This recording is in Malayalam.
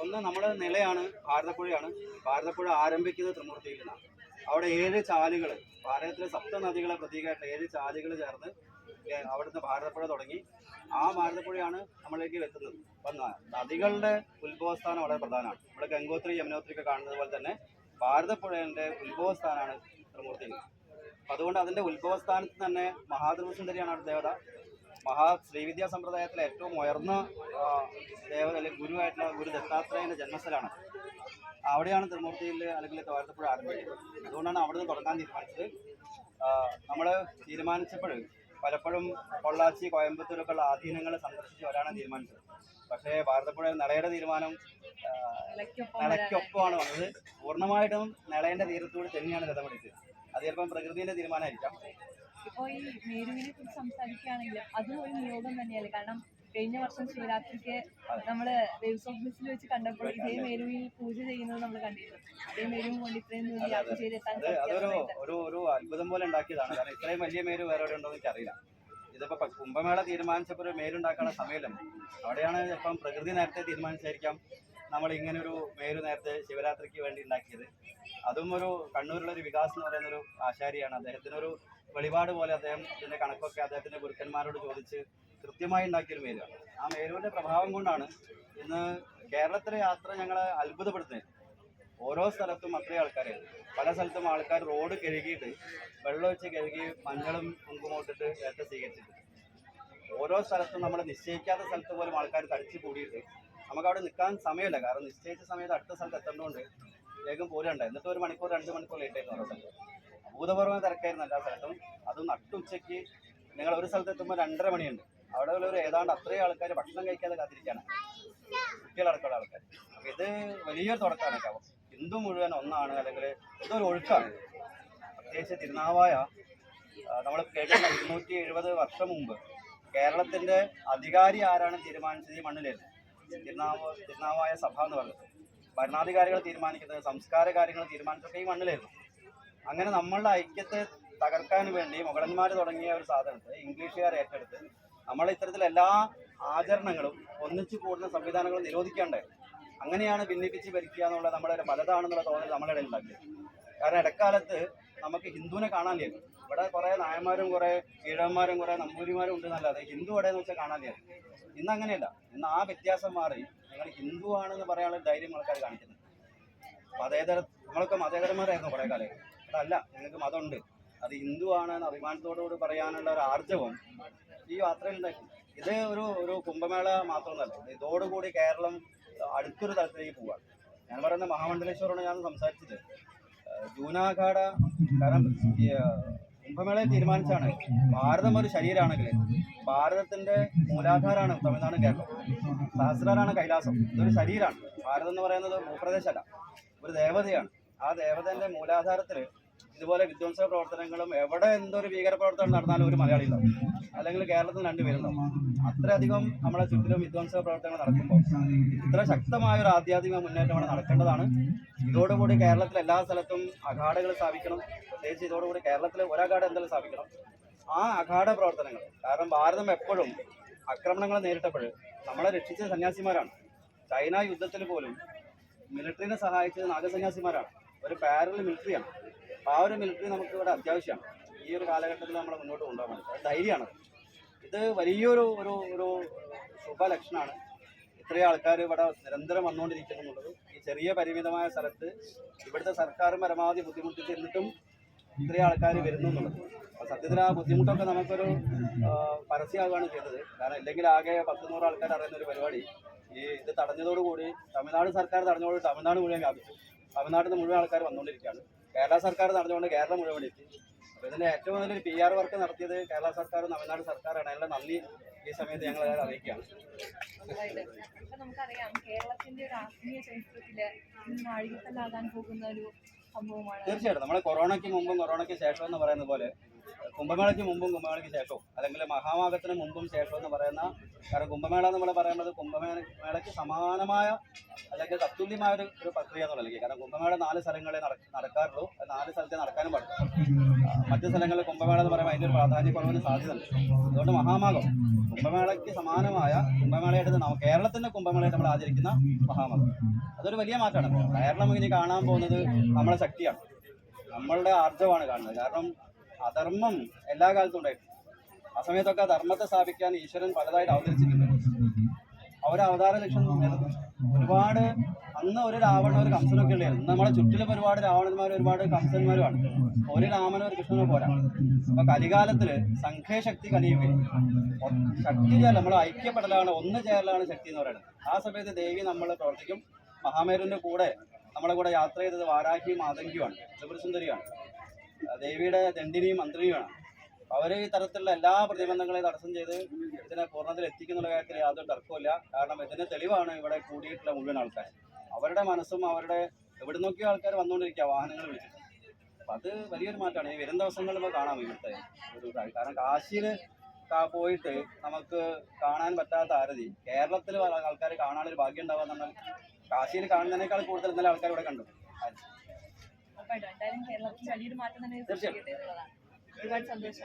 ഒന്ന് നമ്മുടെ നിലയാണ് ഭാരതപ്പുഴയാണ്. ഭാരതപ്പുഴ ആരംഭിക്കുന്നത് ത്രിമൂർത്തിയിൽ നിന്നാണ്. അവിടെ 7 ചാലുകൾ, ഭാരതത്തിലെ സപ്തനദികളെ പ്രതീകമായിട്ട് 7 ചാലുകൾ ചേർന്ന് അവിടുന്ന് ഭാരതപ്പുഴ തുടങ്ങി. ആ ഭാരതപ്പുഴയാണ് നമ്മളിലേക്ക് എത്തുന്നത്. അപ്പം നദികളുടെ ഉത്ഭവസ്ഥാനം വളരെ പ്രധാനമാണ്. നമ്മൾ ഗംഗോത്രി യമുനോത്രി ഒക്കെ കാണുന്നത് പോലെ തന്നെ ഭാരതപ്പുഴയുടെ ഉത്ഭവസ്ഥാനമാണ് ത്രിമൂർത്തികൾ. അപ്പം അതുകൊണ്ട് അതിൻ്റെ ഉത്ഭവസ്ഥാനത്ത് തന്നെ മഹാത്രിപുരസുന്ദരിയാണ് അവിടെ ദേവത. ശ്രീവിദ്യാ സമ്പ്രദായത്തിലെ ഏറ്റവും ഉയർന്ന ദേവത അല്ലെങ്കിൽ ഗുരുവായിട്ടുള്ള ഗുരു ദത്താത്രേയൻ്റെ ജന്മസ്ഥലമാണ്. അവിടെയാണ് ത്രിമൂർത്തിയിൽ അല്ലെങ്കിൽ ഭാരതപ്പുഴ ആരംഭിക്കുന്നത്. അതുകൊണ്ടാണ് അവിടെ നിന്ന് തുടങ്ങാൻ തീരുമാനിച്ചത്. നമ്മൾ തീരുമാനിച്ചപ്പോൾ പലപ്പോഴും പൊള്ളാച്ചി, കോയമ്പത്തൂരൊക്കെ ഉള്ള ആധീനങ്ങൾ സന്ദർശിച്ച് വരാനാണ് തീരുമാനിച്ചത്. പക്ഷേ ഭാരതപ്പുഴ നിളയുടെ തീരുമാനം നിളയ്ക്കൊപ്പമാണ് വന്നത്. പൂർണ്ണമായിട്ടും നിളയുടെ തീരത്തോട് തന്നെയാണ് രഥമെടുത്തത്. അത് ചിലപ്പം പ്രകൃതിയുടെ തീരുമാനമായിരിക്കാം. ഇപ്പോൾ ഈ മേരുവിനെ കുറിച്ച് സംസാരിക്കുകയാണെങ്കിൽ അതും ഒരു നിയോഗം തന്നെയല്ലേ? കാരണം കഴിഞ്ഞ വർഷം ശിവരാത്രിക്ക് നമ്മള് വേവ്സ് ഓഫീസിൽ വെച്ച് കണ്ടപ്പോൾ ഇതേ മേരുവിൽ പൂജ ചെയ്യുന്നത് നമ്മൾ കണ്ടിരുന്നു. അതേ മേരുവും കൊണ്ട് ഇത്രയും ദൂരം യാത്ര ചെയ്തെത്താൻ ഒരു അത്ഭുതം പോലെ ഉണ്ടാക്കിയതാണ്. കാരണം ഇത്രയും വലിയ മേരു വേറെ എവിടെ ഉണ്ടോ എന്ന് എനിക്കറിയില്ല. ഇതിപ്പോ കുംഭമേള തീരുമാനിച്ചപ്പോൾ ഒരു മേരുണ്ടാക്കാനുള്ള സമയമില്ല. അവിടെയാണ് ഇപ്പം പ്രകൃതി നേരത്തെ തീരുമാനിച്ചായിരിക്കാം നമ്മൾ ഇങ്ങനൊരു മേരു നേരത്തെ ശിവരാത്രിക്ക് വേണ്ടി ഉണ്ടാക്കിയത്. അതും ഒരു കണ്ണൂരിലൊരു വികാസ് എന്ന് പറയുന്നൊരു ആശാരിയാണ്. അദ്ദേഹത്തിനൊരു വെളിപാട് പോലെ അദ്ദേഹം ഇതിൻ്റെ കണക്കൊക്കെ അദ്ദേഹത്തിൻ്റെ ഗുരുക്കന്മാരോട് ചോദിച്ച് കൃത്യമായി ഉണ്ടാക്കിയൊരു മേരുവാണ്. ആ മേരുവിൻ്റെ പ്രഭാവം കൊണ്ടാണ് ഇന്ന് കേരളത്തിലെ യാത്ര ഞങ്ങളെ അത്ഭുതപ്പെടുത്തുന്നത്. ഓരോ സ്ഥലത്തും അത്രയും ആൾക്കാരാണ്. പല സ്ഥലത്തും ആൾക്കാർ റോഡ് കഴുകിയിട്ട് വെള്ളം വെച്ച് കഴുകി മഞ്ഞളും കുങ്കുമവും ഇട്ടിട്ട് ഏറ്റവും സ്വീകരിച്ചിട്ട് ഓരോ സ്ഥലത്തും നമ്മൾ നിശ്ചയിക്കാത്ത സ്ഥലത്ത് പോലും ആൾക്കാർ തടിച്ച് കൂടിയിട്ട് നമുക്കവിടെ നിൽക്കാൻ സമയമില്ല. കാരണം നിശ്ചയിച്ച സമയത്ത് അടുത്ത സ്ഥലത്ത് എത്തേണ്ടതുകൊണ്ട് വേഗം പോരുണ്ട്. എന്നിട്ട് 1 മണിക്കൂർ 2 മണിക്കൂർ ലേറ്റ് ആയിരുന്നു ഓരോ സ്ഥലത്ത്. അഭൂതപൂർവ്വം തിരക്കായിരുന്നു എല്ലാ സ്ഥലത്തും. അതും നട്ടുച്ചയ്ക്ക് നിങ്ങൾ ഒരു സ്ഥലത്ത് എത്തുമ്പോൾ 2:30 മണിയുണ്ട്. അവിടെ ഉള്ളൊരു ഏതാണ്ട് അത്രയും ആൾക്കാർ ഭക്ഷണം കഴിക്കാതെ കാത്തിരിക്കുകയാണ്, കുട്ടികളടക്കമുള്ള ആൾക്കാർ. അപ്പോൾ ഇത് വലിയൊരു തുടക്കമാണ്. ഹിന്ദു മുഴുവൻ ഒന്നാണ്, അല്ലെങ്കിൽ ഇതൊരു ഒഴുക്കാണ്. പ്രത്യേകിച്ച് തിരുനാവായ നമ്മൾ കേട്ടില്ല, 270 വർഷം മുമ്പ് കേരളത്തിൻ്റെ അധികാരി ആരാണ് തീരുമാനിച്ചത് ഈ മണ്ണിലായിരുന്നു. തിരുനാവായ സഭ എന്ന് പറയുന്നത് ഭരണാധികാരികൾ തീരുമാനിക്കുന്നത്, സംസ്കാര കാര്യങ്ങൾ തീരുമാനിച്ചൊക്കെ ഈ മണ്ണിലായിരുന്നു. അങ്ങനെ നമ്മളുടെ ഐക്യത്തെ തകർക്കാൻ വേണ്ടി മുഗളന്മാർ തുടങ്ങിയ ഒരു സാധനത്തെ ഇംഗ്ലീഷുകാർ ഏറ്റെടുത്ത് നമ്മൾ ഇത്തരത്തിൽ എല്ലാ ആചരണങ്ങളും ഒന്നിച്ചു കൂടുന്ന സംവിധാനങ്ങളും നിരോധിക്കാണ്ടായി. അങ്ങനെയാണ് ഭിന്നിപ്പിച്ച് ഭരിക്കുക എന്നുള്ള നമ്മുടെ പലതാണെന്നുള്ള തോന്നൽ നമ്മുടെ ഇടയിൽ ഉണ്ടാക്കിയത്. കാരണം ഇടക്കാലത്ത് നമുക്ക് ഹിന്ദുവിനെ കാണാനില്ലായിരുന്നു. ഇവിടെ കുറേ നായന്മാരും കുറേ ഈഴവന്മാരും കുറേ നമ്പൂരിമാരും ഉണ്ട് എന്നല്ലാതെ ഹിന്ദു എവിടെയെന്ന് വെച്ചാൽ കാണാനില്ലായിരുന്നു. ഇന്ന് അങ്ങനെയല്ല. ഇന്ന് ആ വ്യത്യാസം മാറി നിങ്ങൾ ഹിന്ദു ആണെന്ന് പറയാനുള്ള ധൈര്യം ആൾക്കാർ കാണിക്കുന്നത്. നമ്മളൊക്കെ മതേതരന്മാരായിരുന്നു കുറേ കാലം. അതല്ല, ഞങ്ങൾക്ക് മതമുണ്ട്, അത് ഹിന്ദു ആണെന്ന് അഭിമാനത്തോടുകൂടി പറയാനുള്ള ഒരു ആർജവം ഈ യാത്രയിലുണ്ടായിരുന്നു. ഇത് ഒരു കുംഭമേള മാത്രമൊന്നുമല്ല. ഇതോടുകൂടി കേരളം അടുത്തൊരു തലത്തിലേക്ക് പോവുകയാണ്. ഞാൻ പറയുന്ന മഹാമണ്ഡലേശ്വരോട് ഞാൻ സംസാരിച്ചത് ജൂനാഘാട. കാരണം കുംഭമേളയെ തീരുമാനിച്ചാണ് ഭാരതം ഒരു ശരീരമാണെങ്കിൽ ഭാരതത്തിൻ്റെ മൂലാധാരമാണ് തമിഴ്നാടും കേരളം, സഹസ്രാരാണ് കൈലാസം. ഇതൊരു ശരീരമാണ്. ഭാരതം എന്ന് പറയുന്നത് ഭൂപ്രദേശമല്ല, ഒരു ദേവതയാണ്. ആ ദേവതൻ്റെ മൂലാധാരത്തിൽ ഇതുപോലെ വിധ്വംസ പ്രവർത്തനങ്ങളും എവിടെ എന്തൊരു ഭീകര പ്രവർത്തനം നടന്നാലും ഒരു മലയാളി ഉണ്ടാവും, അല്ലെങ്കിൽ കേരളത്തിൽ 2 പേരുണ്ടാവും. അത്രയധികം നമ്മുടെ ചുറ്റിലും വിധ്വംസ പ്രവർത്തനങ്ങൾ നടക്കുമ്പോൾ ഇത്ര ശക്തമായൊരു ആധ്യാത്മിക മുന്നേറ്റമാണ് നടക്കേണ്ടതാണ്. ഇതോടുകൂടി കേരളത്തിലെ എല്ലാ സ്ഥലത്തും അഖാഡകൾ സ്ഥാപിക്കണം. പ്രത്യേകിച്ച് ഇതോടുകൂടി കേരളത്തിൽ ഒരു അഖാഡ എന്തായാലും സ്ഥാപിക്കണം. ആ അഖാഡ പ്രവർത്തനങ്ങൾ, കാരണം ഭാരതം എപ്പോഴും ആക്രമണങ്ങൾ നേരിട്ടപ്പോൾ നമ്മളെ രക്ഷിച്ച സന്യാസിമാരാണ്. ചൈന യുദ്ധത്തിൽ പോലും മിലിറ്ററിനെ സഹായിച്ചത് നാഗസന്യാസിമാരാണ്. ഒരു പാരലൽ മിലിറ്ററിയാണ്. ആ ഒരു മിലിറ്ററി നമുക്ക് ഇവിടെ അത്യാവശ്യമാണ്. ഈ ഒരു കാലഘട്ടത്തിൽ നമ്മൾ മുന്നോട്ട് കൊണ്ടുപോകാൻ വേണ്ടി ധൈര്യമാണ്. ഇത് വലിയൊരു ഒരു ശുഭലക്ഷണമാണ്. ഇത്രയും ആൾക്കാർ ഇവിടെ നിരന്തരം വന്നുകൊണ്ടിരിക്കുന്നു എന്നുള്ളത്. ഈ ചെറിയ പരിമിതമായ സ്ഥലത്ത് ഇവിടുത്തെ സർക്കാർ പരമാവധി ബുദ്ധിമുട്ടിച്ചിരുന്നിട്ടും ഇത്രയും ആൾക്കാർ വരുന്നു എന്നുള്ളത്. അപ്പോൾ സത്യത്തിൽ ആ ബുദ്ധിമുട്ടൊക്കെ നമുക്കൊരു പരസ്യമാവുകയാണ് ചെയ്തത്. കാരണം ഇല്ലെങ്കിൽ ആകെ 10-100 ആൾക്കാർ അറിയുന്ന ഒരു പരിപാടി ഇത് തടഞ്ഞതോടുകൂടി തമിഴ്നാട് സർക്കാർ തടഞ്ഞതോടുകൂടി തമിഴ്നാട് മുഴുവൻ വ്യാപിച്ചു. തമിഴ്നാട്ടിൽ നിന്ന് മുഴുവൻ ആൾക്കാർ വന്നുകൊണ്ടിരിക്കുകയാണ്. കേരള സർക്കാർ നടന്നുകൊണ്ട് കേരളം മുഴുവൻ എത്തി. അപ്പോൾ ഇതിൻ്റെ ഏറ്റവും വലിയൊരു PR വർക്ക് നടത്തിയത് കേരള സർക്കാരും തമിഴ്നാട് സർക്കാരാണ്. അതിൻ്റെ നന്ദി ഈ സമയത്ത് ഞങ്ങൾ അറിയിക്കുകയാണ്. നമുക്കറിയാം കേരളത്തിന്റെ ഒരു ആത്മീയ ചരിത്രത്തില് നാഴികക്കല്ലാകാൻ പോകുന്ന ഒരു സംഭവമാണ്. തീർച്ചയായിട്ടും നമ്മൾ കൊറോണയ്ക്ക് മുമ്പും കൊറോണയ്ക്ക് ശേഷം എന്ന് പറയുന്ന പോലെ കുംഭമേളയ്ക്ക് മുമ്പും കുംഭമേളയ്ക്ക് ശേഷവും അല്ലെങ്കിൽ മഹാമാഘത്തിന് മുമ്പും ശേഷവും എന്ന് പറയുന്ന, കാരണം കുംഭമേള നമ്മൾ പറയുന്നത് കുംഭമേളയ്ക്ക് സമാനമായ അല്ലെങ്കിൽ തത്തുല്യമായ ഒരു പ്രക്രിയ എന്നുള്ളത്. കാരണം കുംഭമേള 4 സ്ഥലങ്ങളിൽ നടക്കാറുള്ളൂ, 4 സ്ഥലത്തെ നടക്കാനും പാടില്ല. മറ്റു സ്ഥലങ്ങളിൽ കുംഭമേള എന്ന് പറയുമ്പോൾ അതിൻ്റെ ഒരു പ്രാധാന്യക്കുറവിന് സാധ്യതയുണ്ട്. അതുകൊണ്ട് മഹാമാഘം കുംഭമേളയ്ക്ക് സമാനമായ കുംഭമേളയായിട്ട് കേരളത്തിന്റെ കുംഭമേളയായിട്ട് നമ്മൾ ആചരിക്കുന്ന മഹാമാഘം, അതൊരു വലിയ മാറ്റമാണ്. കേരളം ഇനി കാണാൻ പോകുന്നത് നമ്മളെ ശക്തിയാണ്, നമ്മളുടെ ആർജവമാണ് കാണുന്നത്. കാരണം അധർമ്മം എല്ലാ കാലത്തും ഉണ്ടായിട്ടുണ്ട്. ആ സമയത്തൊക്കെ ധർമ്മത്തെ സ്ഥാപിക്കാൻ ഈശ്വരൻ പലതായിട്ട് അവതരിച്ചിട്ടുണ്ട്. അവരുടെ അവതാര ലക്ഷ്യം ഒരുപാട്, അന്ന് ഒരു രാവണ ഒരു കംസനൊക്കെ ഉണ്ടായിരുന്നു. നമ്മളെ ചുറ്റിലും ഒരുപാട് രാവണന്മാരും ഒരുപാട് കംസന്മാരുമാണ്. ഒരു രാമനോ ഒരു കൃഷ്ണനോ പോരാ. അപ്പൊ കലികാലത്തില് സംഘശക്തി കലിയുകയും ശക്തി നമ്മൾ ഐക്യപ്പെടലാണ്, ഒന്ന് ചേരലാണ് ശക്തി എന്ന് പറയുന്നത്. ആ സമയത്ത് ദേവി നമ്മൾ പ്രവർത്തിക്കും. മഹാമേരുവിന്റെ കൂടെ നമ്മളെ കൂടെ യാത്ര ചെയ്തത് വാരാഹിയും ആതങ്കിയുമാണ്, ത്രിപുരസുന്ദരിയാണ്, ദേവിയുടെ ദണ്ഡിനിയും മന്ത്രിയുമാണ്. അവർ ഈ തരത്തിലുള്ള എല്ലാ പ്രതിബന്ധങ്ങളെയും തടസ്സം ചെയ്ത് ഇതിനെ പൂർണ്ണത്തിൽ എത്തിക്കുന്നുള്ള കാര്യത്തിൽ യാതൊരു തർക്കമില്ല. കാരണം ഇതിന് തെളിവാണ് ഇവിടെ കൂടിയിട്ടുള്ള മുഴുവൻ ആൾക്കാർ. അവരുടെ മനസ്സും അവരുടെ എവിടെ നോക്കിയ ആൾക്കാർ വന്നുകൊണ്ടിരിക്കുക, വാഹനങ്ങൾ വിളിച്ചിട്ട്. അപ്പം അത് വലിയൊരു മാറ്റമാണ്. ഈ വരും ദിവസങ്ങളിൽ ഇപ്പോൾ കാണാം ഇവിടുത്തെ ഒരു കാര്യം. കാരണം കാശിയിൽ പോയിട്ട് നമുക്ക് കാണാൻ പറ്റാത്ത ആരതി കേരളത്തിൽ ആൾക്കാർ കാണാനൊരു ഭാഗ്യം ഉണ്ടാവാന്ന് പറഞ്ഞാൽ കാശിയിൽ കാണുന്നതിനേക്കാൾ കൂടുതൽ ഇന്നലെ ആൾക്കാർ ഇവിടെ കണ്ടു. ഉറപ്പായിട്ടും എന്തായാലും കേരളത്തിൽ വലിയൊരു മാറ്റം തന്നെ സൃഷ്ടിക്കട്ടെ എന്നുള്ളതാണ്. ഒരുപാട് സന്തോഷം.